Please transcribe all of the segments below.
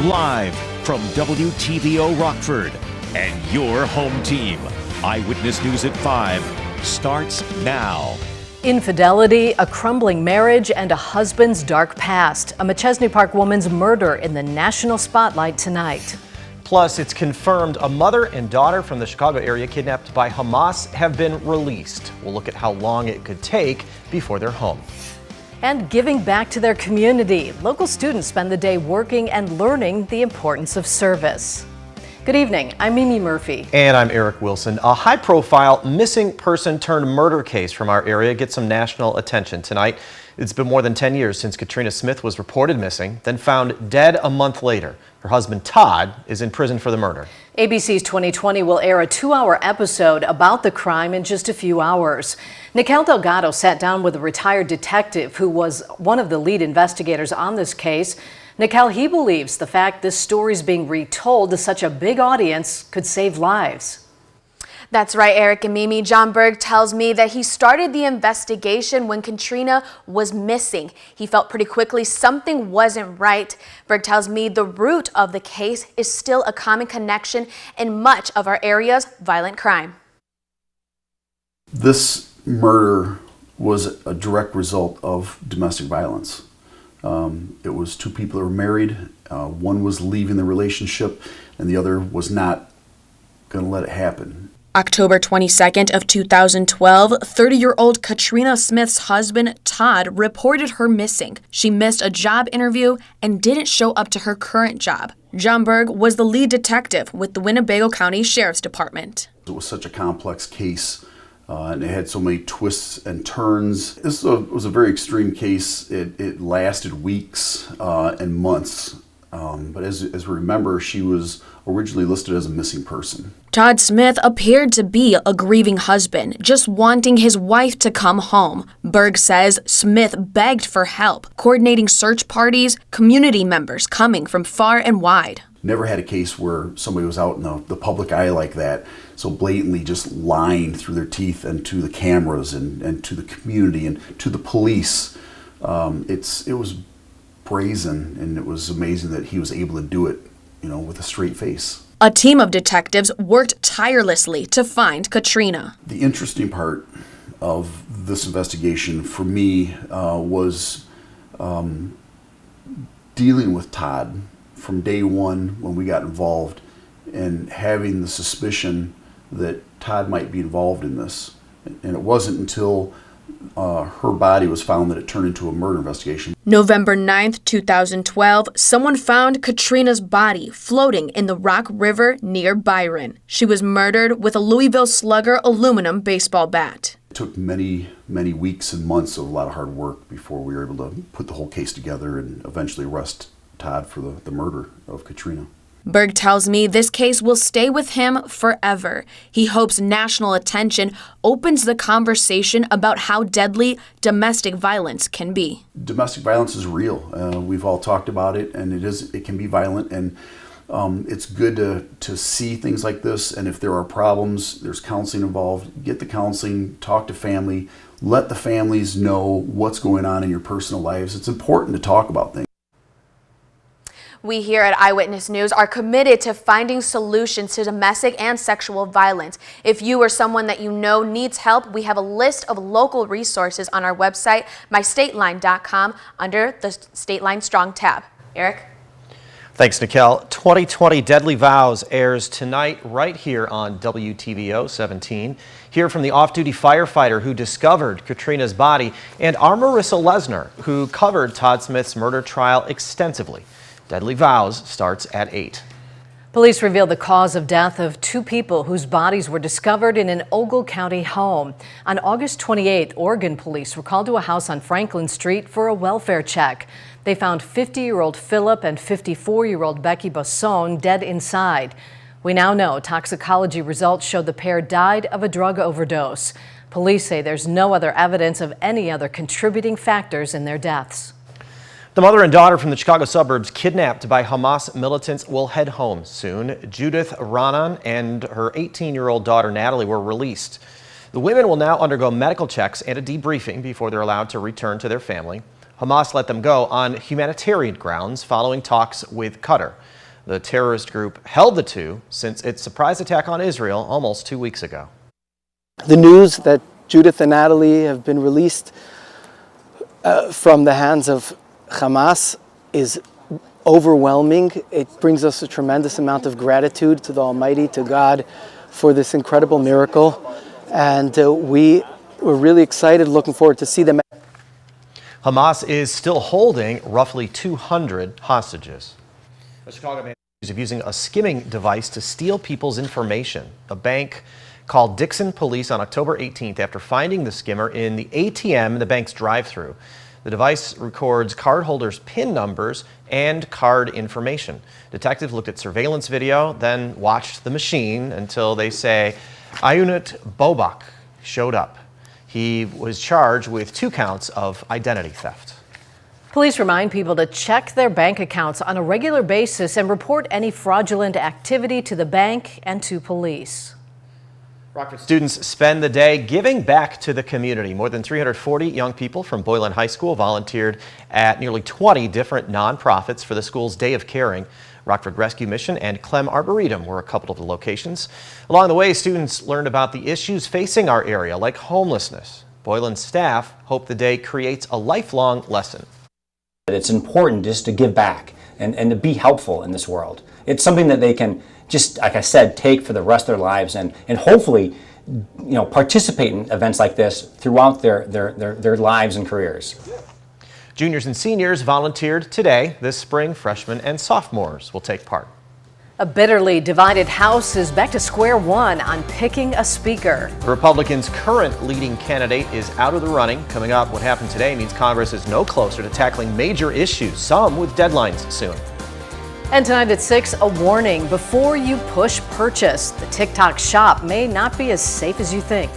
Live from WTVO Rockford and your home team. Eyewitness News at 5 starts now. Infidelity, a crumbling marriage, and a husband's dark past. A McChesney Park woman's murder in the national spotlight tonight. Plus, it's confirmed a mother and daughter from the Chicago area kidnapped by Hamas have been released. We'll look at how long it could take before they're home. And giving back to their community. Local students spend the day working and learning the importance of service. Good evening, I'm Mimi Murphy. And I'm Eric Wilson. A high-profile missing person turned murder case from our area gets some national attention tonight. It's been more than 10 years since Katrina Smith was reported missing, then found dead a month later. Her husband, Todd, is in prison for the murder. ABC's 2020 will air a 2-hour episode about the crime in just a few hours. Nikel Delgado sat down with a retired detective who was one of the lead investigators on this case. Nikel, he believes the fact this story is being retold to such a big audience could save lives. That's right, Eric and Mimi. John Berg tells me that he started the investigation when Katrina was missing. He felt pretty quickly something wasn't right. Berg tells me the root of the case is still a common connection in much of our area's violent crime. This murder was a direct result of domestic violence. It was two people that were married. One was leaving the relationship and the other was not going to let it happen. October 22nd of 2012, 30-year-old Katrina Smith's husband, Todd, reported her missing. She missed a job interview and didn't show up to her current job. John Berg was the lead detective with the Winnebago County Sheriff's Department. It was such a complex case, and it had so many twists and turns. This was a very extreme case. It lasted weeks and months. But as we remember, she was originally listed as a missing person. Todd Smith appeared to be a grieving husband, just wanting his wife to come home. Berg says Smith begged for help, coordinating search parties, community members coming from far and wide. Never had a case where somebody was out in the public eye like that, so blatantly just lying through their teeth and to the cameras and to the community and to the police. It was brazen, and it was amazing that he was able to do it, with a straight face. A team of detectives worked tirelessly to find Katrina. The interesting part of this investigation for me was dealing with Todd from day one when we got involved and having the suspicion that Todd might be involved in this. And it wasn't until her body was found that it turned into a murder investigation. November 9th, 2012, someone found Katrina's body floating in the Rock River near Byron. She was murdered with a Louisville Slugger aluminum baseball bat. It took many, many weeks and months of a lot of hard work before we were able to put the whole case together and eventually arrest Todd for the murder of Katrina. Berg tells me this case will stay with him forever. He hopes national attention opens the conversation about how deadly domestic violence can be. Domestic violence is real. We've all talked about it, and it can be violent, and it's good to see things like this. And if there are problems, there's counseling involved. Get the counseling, talk to family, let the families know what's going on in your personal lives. It's important to talk about things. We here at Eyewitness News are committed to finding solutions to domestic and sexual violence. If you or someone that you know needs help, we have a list of local resources on our website, mystateline.com, under the State Line Strong tab. Eric? Thanks, Nikel. 2020 Deadly Vows airs tonight right here on WTVO 17. Hear from the off-duty firefighter who discovered Katrina's body and our Marissa Lesner, who covered Todd Smith's murder trial extensively. Deadly Vows starts at 8. Police revealed the cause of death of two people whose bodies were discovered in an Ogle County home. On August 28th, Oregon police were called to a house on Franklin Street for a welfare check. They found 50-year-old Philip and 54-year-old Becky Basson dead inside. We now know toxicology results show the pair died of a drug overdose. Police say there's no other evidence of any other contributing factors in their deaths. The mother and daughter from the Chicago suburbs kidnapped by Hamas militants will head home soon. Judith Ranan and her 18-year-old daughter Natalie were released. The women will now undergo medical checks and a debriefing before they're allowed to return to their family. Hamas let them go on humanitarian grounds following talks with Qatar. The terrorist group held the two since its surprise attack on Israel almost 2 weeks ago. The news that Judith and Natalie have been released from the hands of Hamas is overwhelming. It brings us a tremendous amount of gratitude to the Almighty, to God, for this incredible miracle. And we're really excited, looking forward to see them. Hamas is still holding roughly 200 hostages. A Chicago man accused of using a skimming device to steal people's information. A bank called Dixon Police on October 18th after finding the skimmer in the ATM in the bank's drive-thru. The device records cardholders' PIN numbers and card information. Detectives looked at surveillance video, then watched the machine until they say Ayunut Bobak showed up. He was charged with 2 counts of identity theft. Police remind people to check their bank accounts on a regular basis and report any fraudulent activity to the bank and to police. Rockford students spend the day giving back to the community. More than 340 young people from Boylan High School volunteered at nearly 20 different nonprofits for the school's Day of Caring. Rockford Rescue Mission and Clem Arboretum were a couple of the locations. Along the way, students learned about the issues facing our area, like homelessness. Boylan staff hope the day creates a lifelong lesson. It's important just to give back and to be helpful in this world. It's something that they can just, like I said, take for the rest of their lives and hopefully, participate in events like this throughout their lives and careers. Juniors and seniors volunteered today. This spring, freshmen and sophomores will take part. A bitterly divided House is back to square one on picking a speaker. The Republicans' current leading candidate is out of the running. Coming up, what happened today means Congress is no closer to tackling major issues, some with deadlines soon. And tonight at 6, a warning before you push purchase. The TikTok shop may not be as safe as you think.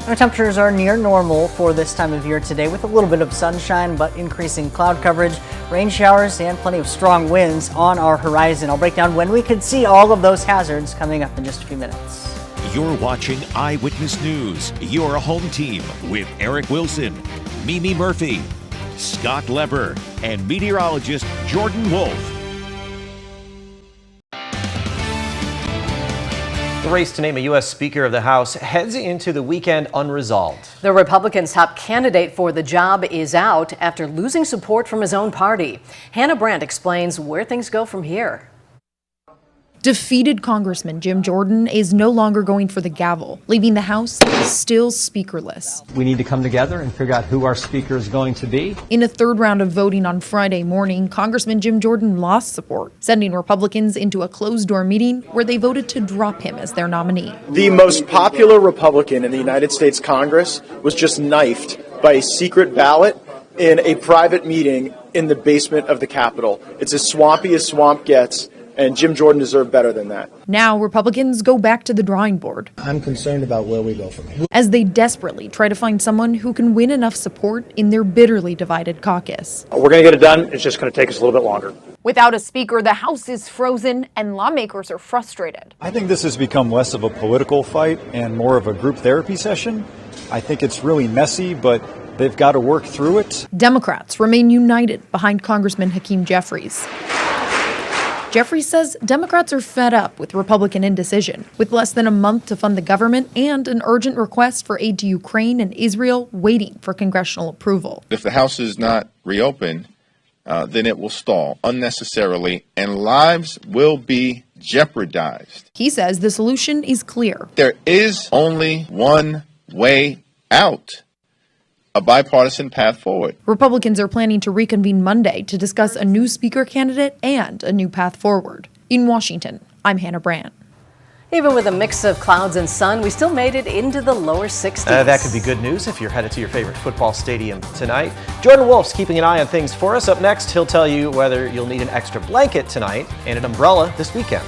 Our temperatures are near normal for this time of year today, with a little bit of sunshine, but increasing cloud coverage, rain showers, and plenty of strong winds on our horizon. I'll break down when we could see all of those hazards coming up in just a few minutes. You're watching Eyewitness News, your home team with Eric Wilson, Mimi Murphy, Scott Leber, and meteorologist Jordan Wolf. The race to name a U.S. Speaker of the House heads into the weekend unresolved. The Republicans' top candidate for the job is out after losing support from his own party. Hannah Brandt explains where things go from here. Defeated Congressman Jim Jordan is no longer going for the gavel, leaving the House still speakerless. We need to come together and figure out who our speaker is going to be. In a third round of voting on Friday morning, Congressman Jim Jordan lost support, sending Republicans into a closed-door meeting where they voted to drop him as their nominee. The most popular Republican in the United States Congress was just knifed by a secret ballot in a private meeting in the basement of the Capitol. It's as swampy as swamp gets. And Jim Jordan deserved better than that. Now Republicans go back to the drawing board. I'm concerned about where we go from here, as they desperately try to find someone who can win enough support in their bitterly divided caucus. We're going to get it done. It's just going to take us a little bit longer. Without a speaker, the House is frozen and lawmakers are frustrated. I think this has become less of a political fight and more of a group therapy session. I think it's really messy, but they've got to work through it. Democrats remain united behind Congressman Hakeem Jeffries. Jeffries says Democrats are fed up with Republican indecision, with less than a month to fund the government and an urgent request for aid to Ukraine and Israel waiting for congressional approval. If the House is not reopened, then it will stall unnecessarily and lives will be jeopardized. He says the solution is clear. There is only one way out. A bipartisan path forward. Republicans are planning to reconvene Monday to discuss a new speaker candidate and a new path forward. In Washington, I'm Hannah Brandt. Even with a mix of clouds and sun, we still made it into the lower 60s. That could be good news if you're headed to your favorite football stadium tonight. Jordan Wolf's keeping an eye on things for us. Up next, he'll tell you whether you'll need an extra blanket tonight and an umbrella this weekend.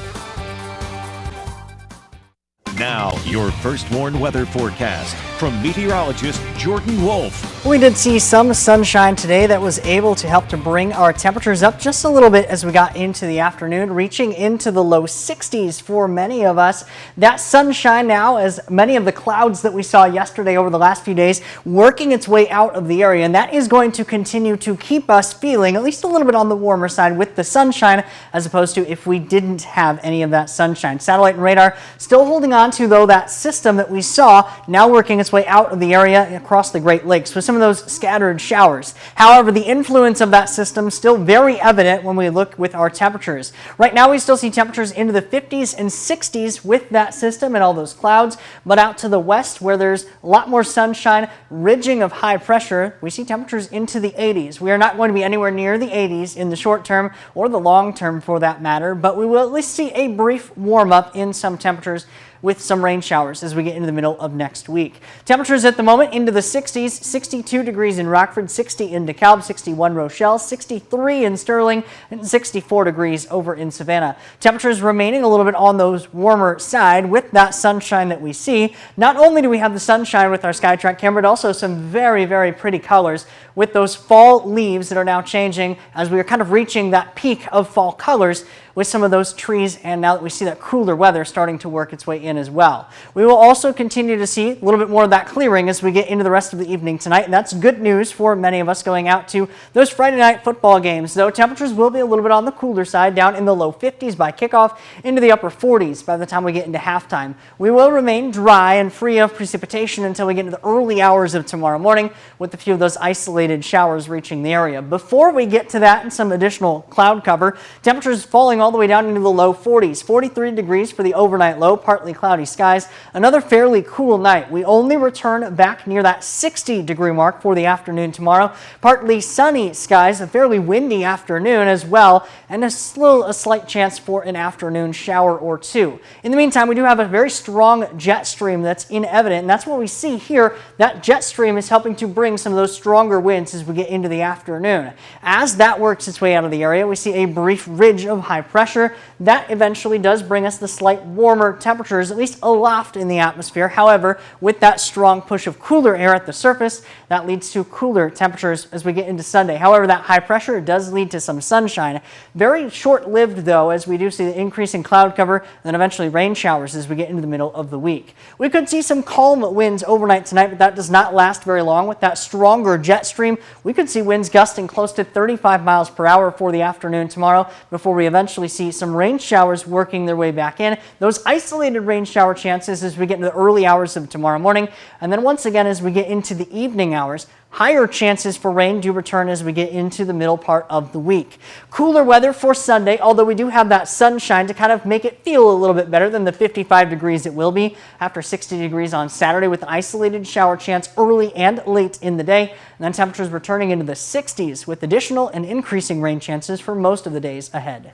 Now, your first warned weather forecast from meteorologist Jordan Wolf. We did see some sunshine today that was able to help to bring our temperatures up just a little bit as we got into the afternoon, reaching into the low 60s for many of us. That sunshine now, as many of the clouds that we saw yesterday over the last few days, working its way out of the area, and that is going to continue to keep us feeling at least a little bit on the warmer side with the sunshine, as opposed to if we didn't have any of that sunshine. Satellite and radar still holding on to, though, that system that we saw now working its way out of the area across the Great Lakes with some of those scattered showers. However, the influence of that system still very evident when we look with our temperatures. Right now we still see temperatures into the 50s and 60s with that system and all those clouds, but out to the west where there's a lot more sunshine, ridging of high pressure, we see temperatures into the 80s. We are not going to be anywhere near the 80s in the short term or the long term for that matter, but we will at least see a brief warm up in some temperatures with some rain showers as we get into the middle of next week. Temperatures at the moment into the 60s, 62 degrees in Rockford, 60 in DeKalb, 61 Rochelle, 63 in Sterling, and 64 degrees over in Savannah. Temperatures remaining a little bit on those warmer side with that sunshine that we see. Not only do we have the sunshine with our SkyTrack camera, but also some very, very pretty colors with those fall leaves that are now changing as we are kind of reaching that peak of fall colors with some of those trees, and now that we see that cooler weather starting to work its way in as well. We will also continue to see a little bit more of that clearing as we get into the rest of the evening tonight, and that's good news for many of us going out to those Friday night football games, though temperatures will be a little bit on the cooler side, down in the low 50s by kickoff, into the upper 40s by the time we get into halftime. We will remain dry and free of precipitation until we get into the early hours of tomorrow morning, with a few of those isolated showers reaching the area. Before we get to that and some additional cloud cover, temperatures falling all the way down into the low 40s, 43 degrees for the overnight low, partly cloudy skies. Another fairly cool night. We only return back near that 60-degree mark for the afternoon tomorrow. Partly sunny skies, a fairly windy afternoon as well, and a slight chance for an afternoon shower or two. In the meantime, we do have a very strong jet stream that's in evident, and that's what we see here. That jet stream is helping to bring some of those stronger winds as we get into the afternoon. As that works its way out of the area, we see a brief ridge of high pressure. That eventually does bring us the slight warmer temperatures, at least aloft in the atmosphere. However, with that strong push of cooler air at the surface, that leads to cooler temperatures as we get into Sunday. However, that high pressure does lead to some sunshine. Very short-lived, though, as we do see the increase in cloud cover and then eventually rain showers as we get into the middle of the week. We could see some calm winds overnight tonight, but that does not last very long. With that stronger jet stream, we could see winds gusting close to 35 miles per hour for the afternoon tomorrow before we eventually see some rain showers working their way back in. Those isolated rain shower chances as we get into the early hours of tomorrow morning. And then once again, as we get into the evening hours, higher chances for rain do return as we get into the middle part of the week. Cooler weather for Sunday, although we do have that sunshine to kind of make it feel a little bit better than the 55 degrees it will be after 60 degrees on Saturday, with an isolated shower chance early and late in the day. And then temperatures returning into the 60s with additional and increasing rain chances for most of the days ahead.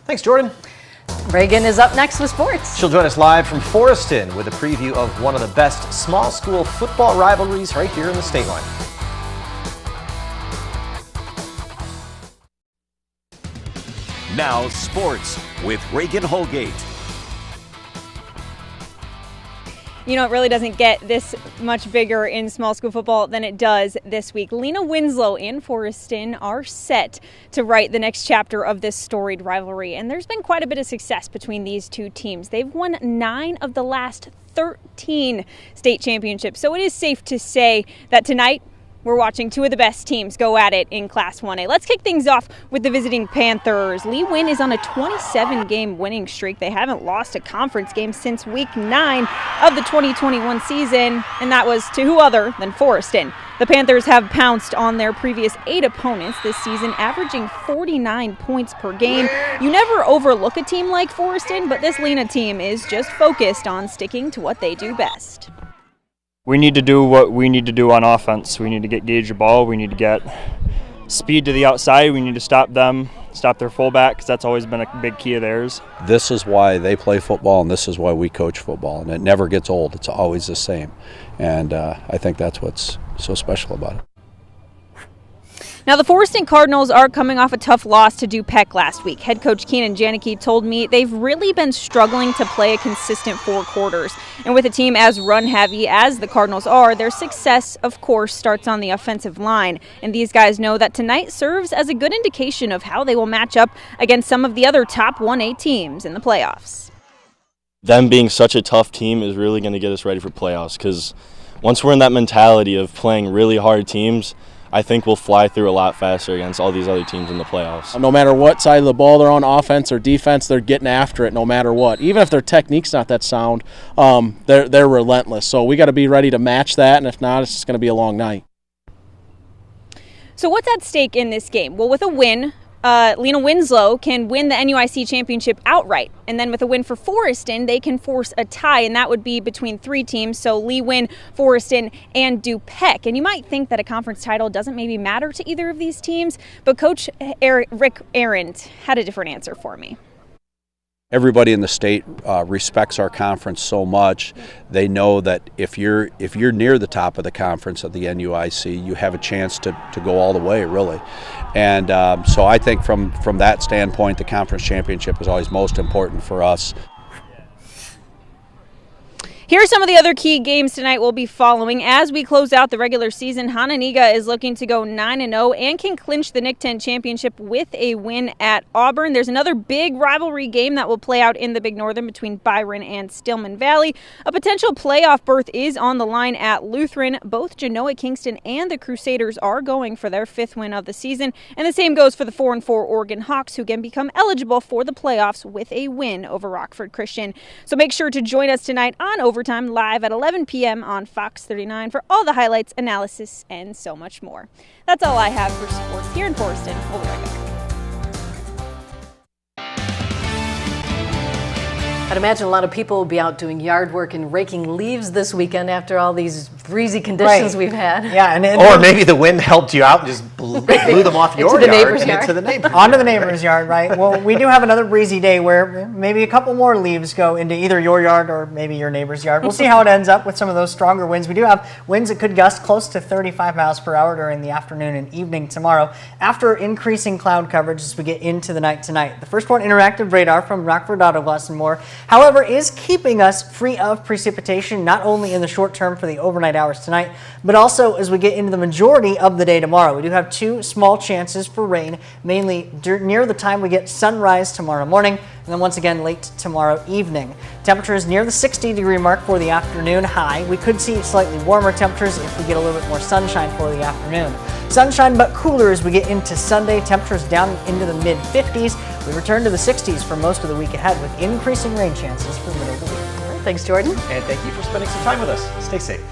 Thanks, Jordan. Reagan is up next with sports. She'll join us live from Forreston with a preview of one of the best small school football rivalries right here in the state line. Now sports with Reagan Holgate. You know, it really doesn't get this much bigger in small school football than it does this week. Lena Winslow and Forreston are set to write the next chapter of this storied rivalry, and there's been quite a bit of success between these two teams. They've won 9 of the last 13 state championships, so it is safe to say that tonight we're watching two of the best teams go at it in Class 1A. Let's kick things off with the visiting Panthers. Lee Wynn is on a 27-game winning streak. They haven't lost a conference game since week 9 of the 2021 season, and that was to who other than Forreston. The Panthers have pounced on their previous 8 opponents this season, averaging 49 points per game. You never overlook a team like Forreston, but this Lena team is just focused on sticking to what they do best. We need to do what we need to do on offense. We need to get Gage the ball. We need to get speed to the outside. We need to stop them, stop their fullback, because that's always been a big key of theirs. This is why they play football, and this is why we coach football, and it never gets old. It's always the same, and I think that's what's so special about it. Now, the Forreston Cardinals are coming off a tough loss to DuPec last week. Head coach Keenan Janicki told me they've really been struggling to play a consistent 4 quarters. And with a team as run-heavy as the Cardinals are, their success, of course, starts on the offensive line. And these guys know that tonight serves as a good indication of how they will match up against some of the other top 1A teams in the playoffs. Them being such a tough team is really going to get us ready for playoffs, because once we're in that mentality of playing really hard teams, I think we'll fly through a lot faster against all these other teams in the playoffs. No matter what side of the ball they're on, offense or defense, they're getting after it no matter what. Even if their technique's not that sound, they're relentless. So we got to be ready to match that, and if not, it's just going to be a long night. So what's at stake in this game? Well, with a win, Lena Winslow can win the NUIC championship outright. And then with a win for Forreston, they can force a tie, and that would be between 3 teams. So Lee Win, Forreston, and DuPec. And you might think that a conference title doesn't maybe matter to either of these teams, but Coach Rick Arendt had a different answer for me. Everybody in the state respects our conference so much. They know that if you're near the top of the conference of the NUIC, you have a chance to go all the way, really. And so I think from that standpoint, the conference championship is always most important for us. Here are some of the other key games tonight we'll be following. As we close out the regular season, Hononegah is looking to go 9-0 and can clinch the Nick 10 championship with a win at Auburn. There's another big rivalry game that will play out in the Big Northern between Byron and Stillman Valley. A potential playoff berth is on the line at Lutheran. Both Genoa Kingston and the Crusaders are going for their 5th win of the season. And the same goes for the 4-4 Oregon Hawks, who can become eligible for the playoffs with a win over Rockford Christian. So make sure to join us tonight on Overtime live at 11 p.m. on Fox 39 for all the highlights, analysis, and so much more. That's all I have for sports here in Forreston. We'll be right back. I'd imagine a lot of people will be out doing yard work and raking leaves this weekend after all these breezy conditions we've had. Yeah, or maybe the wind helped you out and just blew them off your yard and into the neighbor's onto the neighbor's yard, right? Well, we do have another breezy day where maybe a couple more leaves go into either your yard or maybe your neighbor's yard. We'll see how it ends up with some of those stronger winds. We do have winds that could gust close to 35 miles per hour during the afternoon and evening tomorrow after increasing cloud coverage as we get into the night tonight. The first one, interactive radar from Rockford Auto Glass and more, however, is keeping us free of precipitation, not only in the short term for the overnight hours tonight, but also as we get into the majority of the day tomorrow. We do have 2 small chances for rain, mainly near the time we get sunrise tomorrow morning, and then once again late tomorrow evening. Temperatures near the 60-degree mark for the afternoon high. We could see slightly warmer temperatures if we get a little bit more sunshine for the afternoon. Sunshine but cooler as we get into Sunday. Temperatures down into the mid-50s. We return to the 60s for most of the week ahead with increasing rain chances for the middle of the week. Thanks, Jordan. And thank you for spending some time with us. Stay safe.